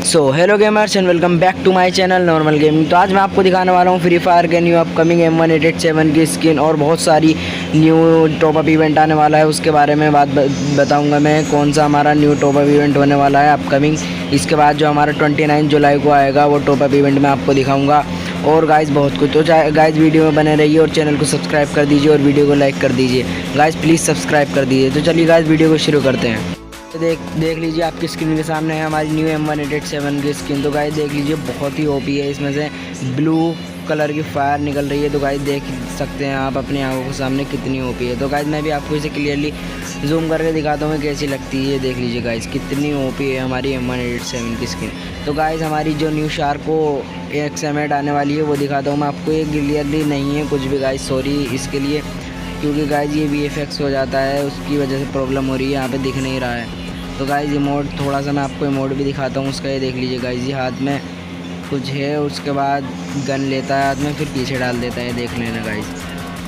So hello gamers and welcome back to my channel normal gaming. तो आज मैं आपको दिखाने वाला हूँ फ्री फायर के न्यू अपकमिंग m1887 की स्किन और बहुत सारी न्यू टॉप अप इवेंट आने वाला है, उसके बारे में बताऊंगा मैं कौन सा हमारा न्यू टॉप अप इवेंट होने वाला है अपकमिंग। इसके बाद जो हमारा 29 जुलाई को आएगा वो टॉप अप इवेंट मैं आपको दिखाऊँगा और गाइज़ बहुत कुछ। तो गाइज़ वीडियो में बने रहिए और चैनल को सब्सक्राइब कर दीजिए और वीडियो को लाइक कर दीजिए। गाइज़ प्लीज़ सब्सक्राइब कर दीजिए। तो चलिए गाइज़ वीडियो को शुरू करते हैं। तो देख लीजिए आपकी स्क्रीन के सामने है हमारी न्यू m1887 की स्किन। तो गाइस देख लीजिए बहुत ही ओपी है, इसमें से ब्लू कलर की फायर निकल रही है। तो गाइस देख सकते हैं आप अपनी आंखों के सामने कितनी ओपी है। तो गाइस मैं भी आपको इसे क्लियरली जूम करके दिखाता हूँ कैसी लगती है। देख लीजिए गाइस कितनी ओपी है हमारी m1887 की स्किन। तो गाइस हमारी जो न्यू शार्क को एक्सएमेट आने वाली है वो दिखाता हूँ मैं आपको। ये क्लियरली नहीं है कुछ भी गाइस, सॉरी इसके लिए, क्योंकि गाइस ये VFX हो जाता है, उसकी वजह से प्रॉब्लम हो रही है, यहाँ पे दिख नहीं रहा है। तो गाइस इमोट थोड़ा सा मैं आपको इमोट भी दिखाता हूँ उसका। ये देख लीजिए गाइस, ये हाथ में कुछ है, उसके बाद गन लेता है हाथ में, फिर पीछे डाल देता है, देख लेना गाइस।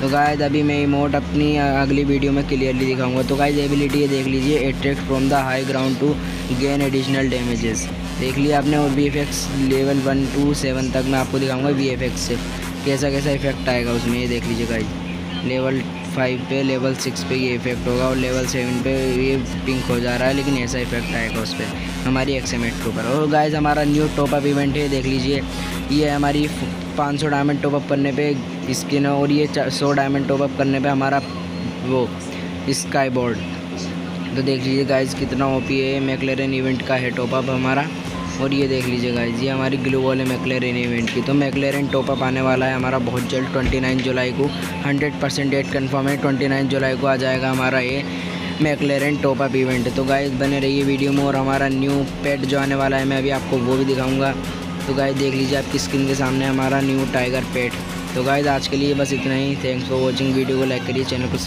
तो गाइस अभी मैं इमोट अपनी अगली वीडियो में क्लियरली दिखाऊंगा। तो गाइस एबिलिटी ये देख लीजिए, attract from the high ground to gain additional damages. देख लिया आपने। और VFX लेवल 1 to 7 तक मैं आपको दिखाऊँगा VFX से कैसा इफेक्ट आएगा उसमें। ये देख लीजिए गाइस, लेवल 5 पे, लेवल 6 पे ये इफेक्ट होगा और लेवल 7 पे ये पिंक हो जा रहा है, लेकिन ऐसा इफेक्ट आएगा उस पर हमारी एक्सएमेट के ऊपर। और गाइस हमारा न्यू टॉप अप इवेंट है, देख लीजिए ये हमारी 500 डायमंड टॉप अप करने पे स्किन है और ये 100 डायमंड टॉप अप करने पे हमारा वो स्काई बोर्ड। तो देख लीजिए गाइस कितना ओपी है। मैकलेरन इवेंट का है टॉप अप हमारा। और ये देख लीजिए गाइस, ये हमारी ग्लू वॉल है मैकलेरन इवेंट की। तो मैकलेरन टॉप अप आने वाला है हमारा बहुत जल्द 29 जुलाई को। 100% डेट कन्फर्म है, 29 जुलाई को आ जाएगा हमारा ये मैकलेरन टॉप अप इवेंट। तो गाइस बने रहिए वीडियो में। और हमारा न्यू पेट जो आने वाला है मैं अभी आपको वो भी दिखाऊंगा। तो गाइस देख लीजिए आपकी स्क्रीन के सामने हमारा न्यू टाइगर पेट। तो गाइस आज के लिए बस इतना ही। Thanks for watching. वीडियो को लाइक करिए, चैनल को